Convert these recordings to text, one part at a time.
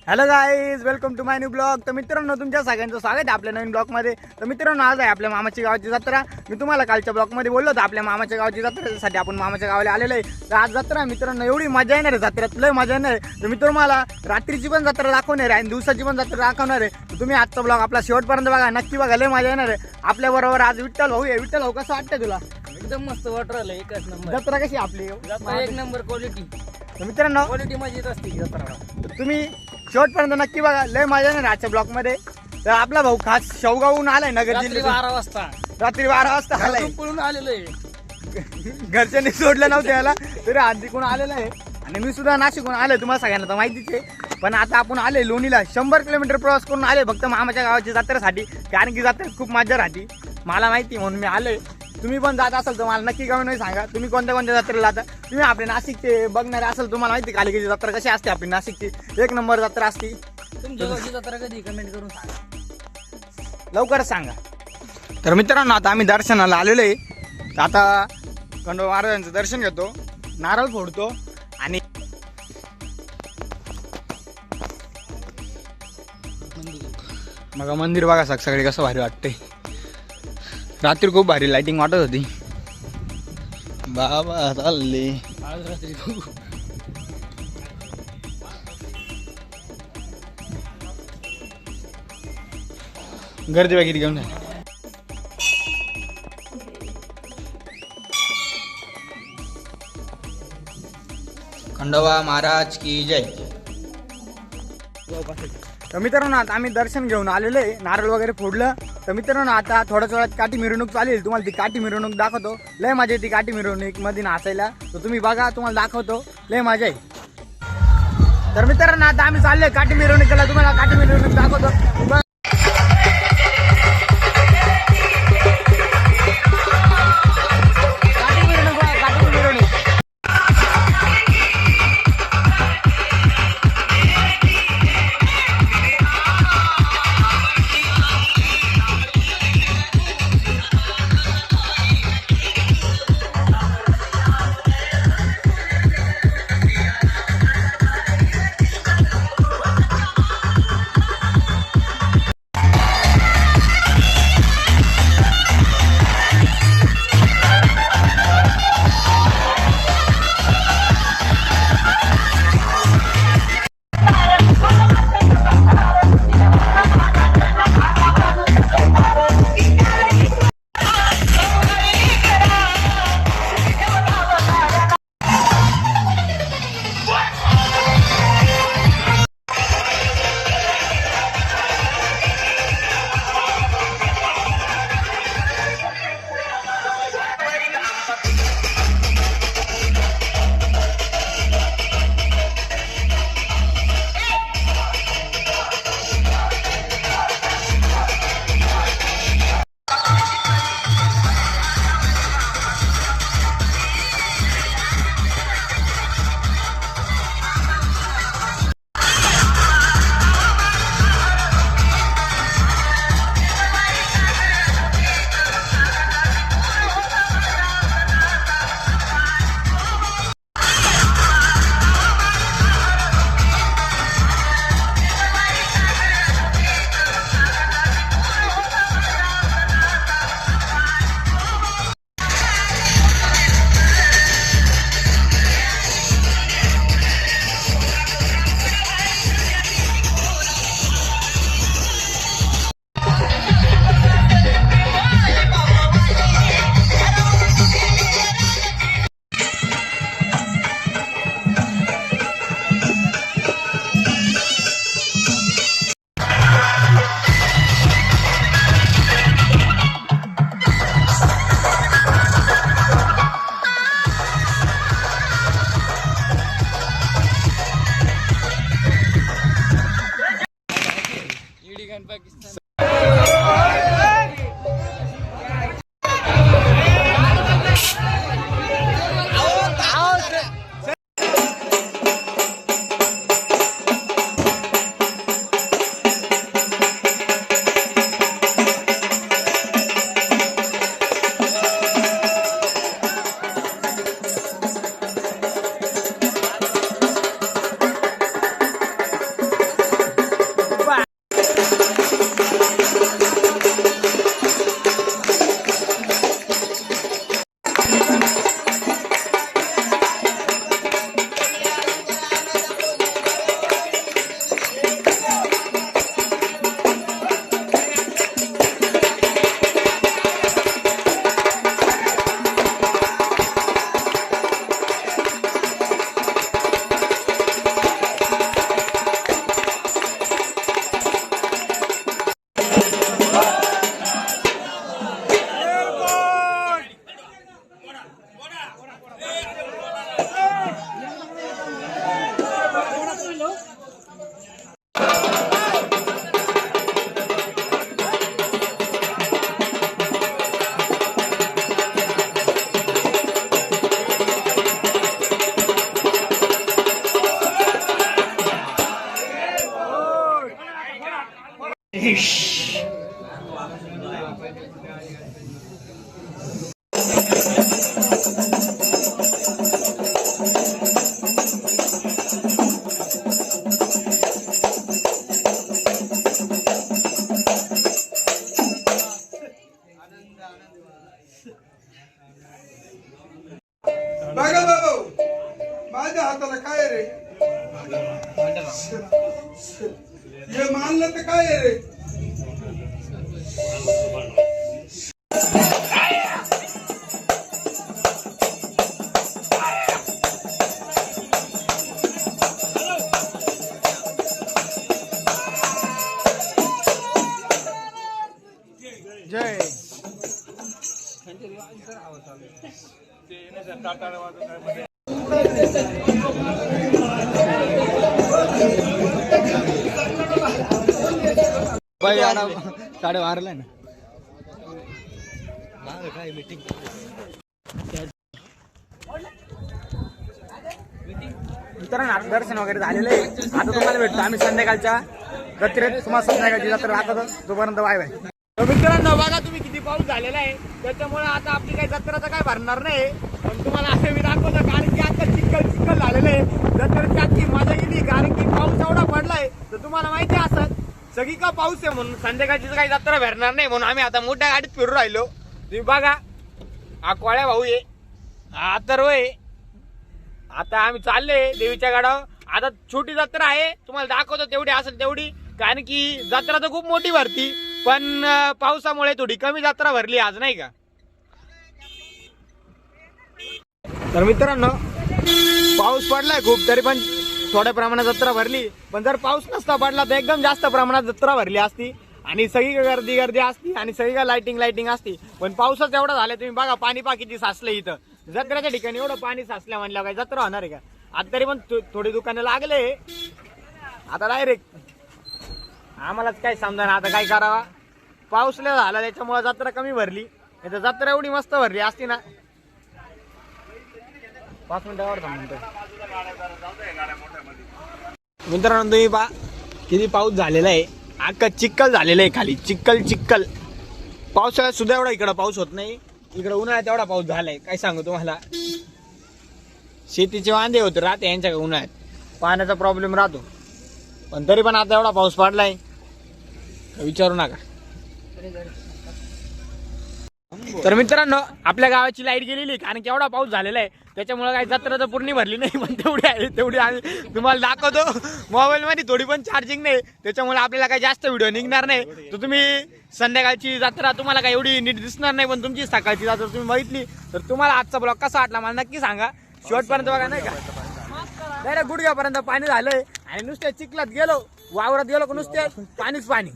Hello guys, welcome to my new blog. तर मित्रांनो, तुमच्या सगळ्यांचं स्वागत आहे आपल्या नवीन ब्लॉगमध्ये. तर मित्रांनो, आज आहे आपल्या मामाची गावाची जत्रा. मी तुम्हाला कालच्या ब्लॉगमध्ये बोललो होतो आपल्या मामाच्या गावाची जत्रेसाठी आपण मामाच्या गावाला आलेलो आहे. तर आज जत्रा मित्रांनो एवढी मजा येणार आहे, जत्रेत लय मजा येणार आहे. तर मी तुम्हाला रात्रीची पण जत्रा दाखवणार आहे आणि दिवसाची पण जत्रा दाखवणार आहे. तर तुम्ही आजचा ब्लॉग आपला शेवटपर्यंत बघा, नक्की बघा, लय मजा येणार आहे. आपल्या बरोबर आज विठ्ठल भाऊ आहे. विठ्ठल भाऊ, कसं वाटतं तुला? एकदम मस्त वाटर आलं. एकच नंबर जत्रा कशी आपली? एक नंबर क्वालिटी. तर मित्रांनो, क्वालिटी मजेत असते जत्रा. तुम्ही शेवटपर्यंत नक्की बघा, लय मजा येणार आजच्या ब्लॉक मध्ये. तर आपला भाऊ खास शेवगावहून आलाय, नगर रात्री जिल्ह्यात. 12 वाजता रात्री 12 वाजता आलाय. घरातून पळून आलेलो आहे. घरच्यांनी सोडलं नव्हतं याला, तरी आज तिकडून आलेलं आहे. आणि मी सुद्धा नाशिकहून आलोय, तुम्हाला सगळ्यांना तर माहितीच आहे. पण आता आपण आले लोणीला, 100 किलोमीटर प्रवास करून आले फक्त मामाच्या गावाच्या जत्रेसाठी. कारण की जत्रेत खूप मजा राहते, मला माहिती, म्हणून मी आलोय. तुम्ही पण जात असाल तर मला नक्की कमेंटमध्ये सांगा, तुम्ही कोणत्या कोणत्या जत्रेला जाता. तुम्ही आपले नाशिकचे बघणारे असाल, तुम्हाला माहिती कालिकेची जत्रा कशी असते आपली नाशिकची. एक नंबर जत्रा असते. तुमच्या गावची जत्रा कधी कमेंट करून सांगा, लवकरच सांगा. तर मित्रांनो, आता आम्ही दर्शनाला आलेलो आहे. तर आता खंडोबा महाराजांचं दर्शन घेतो, नारळ फोडतो आणि बघा मंदिर बघा, सगळे कसं भारी वाटतंय. रात्री खूप भारी लाइटिंग वाटत होती. बाबा चालले आज रात्री बघू. गर्दी वगैरे घेऊन जाय. खंडोबा महाराज की जय. तर मित्रांनो, आता आम्ही दर्शन घेऊन आलेलो आहे, नारळ वगैरे फोडलं. तर मित्रांनो, आता थोड्याच वेळात काठी मिरवणूक चालेल. तुम्हाला ती काठी मिरवणूक दाखवतो. लय मजा येते काठी मिरवणूक मध्ये नाचायला. तर तुम्ही बघा, तुम्हाला दाखवतो, लय मजा आहे. तर मित्रांनो, आता आम्ही चाललोय काठी मिरवणुकीला, तुम्हाला काठी मिरवणूक दाखवतो. बघा बाबू माझ्या हाताला काय रे हे मानलं तर काय रे जय भाई साडे वारलाय ना काय मीटिंग मित्रांनो दर्शन वगैरे झालेलं आहे. आता तुम्हाला भेटतो आम्ही संध्याकाळच्या जत्रेत. तुम्हाला संध्याकाळची जत्रा दाखवतो तोपर्यंत बाय बाय. तर मित्रांनो बघा तुम्ही किती पाऊस झालेला आहे, त्याच्यामुळे आता आपली काही जत्रा तर काय भरणार नाही. पण तुम्हाला असं मी दाखवतो कारण की आता चिखल चिखल झालेलं आहे. जत्रेत आजची मजा गेली कारण की पाऊस एवढा पडलाय. तर तुम्हाला माहिती आहे असं सगळी का पाऊस आहे म्हणून संध्याकाळची काही जत्रा भरणार नाही म्हणून आम्ही आता मोठ्या गाडीत फिरू राहिलो. तुम्ही बघा हा कोळ्या भाऊ आहे, हा अथर्व आहे. आता आम्ही चालले देवीच्या गाडावर. आता छोटी जत्रा आहे, तुम्हाला दाखवतो तेवढी असेल तेवढी, कारण की जत्रा तर खूप मोठी भरती पण पावसामुळे थोडी कमी जत्रा भरली आज नाही का. तर मित्रांनो पाऊस पडलाय खूप, तरी पण थोड्या प्रमाणात जत्रा भरली. पण जर पाऊस नसता पडला तर एकदम जास्त प्रमाणात जत्रा भरली असती आणि सगळी गर्दी गर्दी असती आणि सगळी लाइटिंग असती. पण पावसाच एवढा झाला तुम्ही बघा, पाणी किती साचलं इथं. जत्रेच्या ठिकाणी एवढं पाणी साचलं म्हणल्यावर काय जत्रा होणार आहे का. आता तरी पण थोडी दुकानं लागले. आता डायरेक्ट आम्हालाच काय समजा आता काय करावा. पाऊस लय झाला त्याच्यामुळे जत्रा कमी भरली, नाही तर जत्रा एवढी मस्त भरली असती ना. 5 मिनिटावर थांबतो मित्रांनो. तुम्ही पहा किती पाऊस झालेला आहे, अख्खा चिखल झालेला आहे खाली, चिखल. पावसाळ्यात सुद्धा एवढा इकडं पाऊस होत नाही, इकडं उन्हाळ्यात एवढा पाऊस झालाय काय सांगू तुम्हाला. शेतीचे वांदे होते राहते यांच्या उन्हाळ्यात, पाण्याचा प्रॉब्लेम राहतो. पण तरी पण आता एवढा पाऊस पडलाय विचारू नका. तर मित्रांनो आपल्या गावाची लाईट गेलेली कारण की एवढा पाऊस झालेला आहे, त्याच्यामुळे काही जत्रा तर पूर्ण भरली नाही. पण तेवढी आहे तेवढी आम्ही तुम्हाला दाखवतो. मोबाईल मध्ये थोडी पण चार्जिंग नाही, त्याच्यामुळे आपल्याला काही जास्त व्हिडिओ निघणार नाही. तर तुम्ही संध्याकाळची जत्रा तुम्हाला काही एवढी नीट दिसणार नाही, पण तुमची सकाळची जत्रा तुम्ही बघितली तर तुम्हाला आजचा ब्लॉग कसा वाटला मला नक्की सांगा. शेवटपर्यंत बघा नाही का. डायरेक्ट गुडघ्यापर्यंत पाणी झालंय आणि नुसत्या चिखलात गेलो, वावरात गेलो नुसते पाणीच पाणी.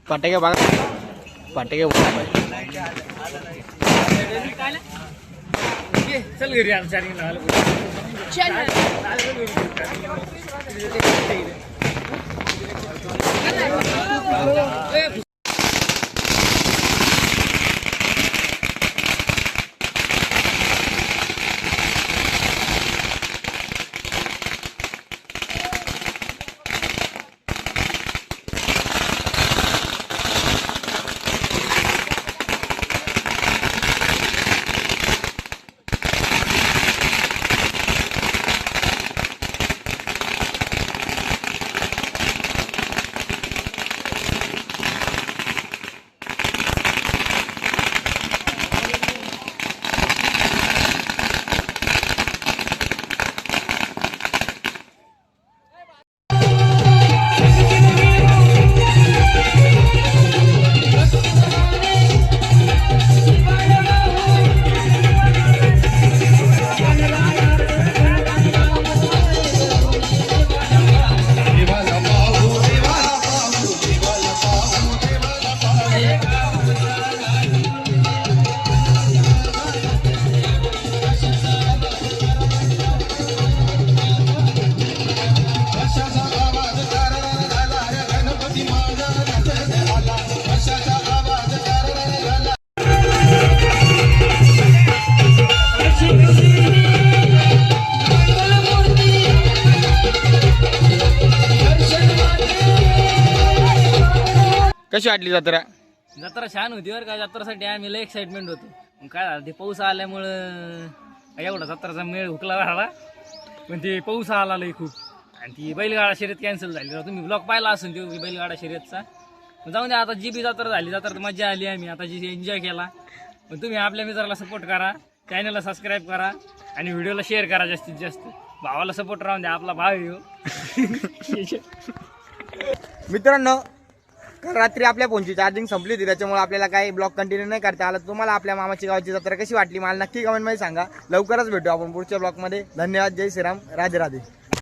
फटाके बघा, फटाके चल घरी कशी वाटली जत्रा? जत्रा छान होती बरं का. जत्रासाठी आम्ही लय एक्साइटमेंट होतो. मग काय झालं ते पाऊस आल्यामुळं एवढा जत्राचा मेळ हुकला झाला. पण ते पाऊस आला लय खूप आणि ती बैलगाडा शर्यत कॅन्सल झाली. तुम्ही ब्लॉग पाहिला असेल तो बैलगाडा शर्यतचा. जाऊन द्या आता जी बी जत्रा झाली जत्रा मजा आली. आम्ही आता जी एन्जॉय केला. पण तुम्ही आपल्या मित्राला सपोर्ट करा, चॅनलला सबस्क्राईब करा आणि व्हिडिओला शेअर करा जास्तीत जास्त. भावाला सपोर्ट राहून द्या, आपला भाव येऊ. मित्रांनो रात्री आपल्या फोनची चार्जिंग संपली होती त्याच्यामुळे आपल्याला काही ब्लॉग कंटिन्यू नाही करता आला. तुम्हाला आपल्या मामाची गावची जत्रा कशी वाटली मला नक्की कमेंटमध्ये सांगा. लवकरच भेटू आपण पुढच्या ब्लॉगमध्ये. धन्यवाद. जय श्रीराम. राधे राधे.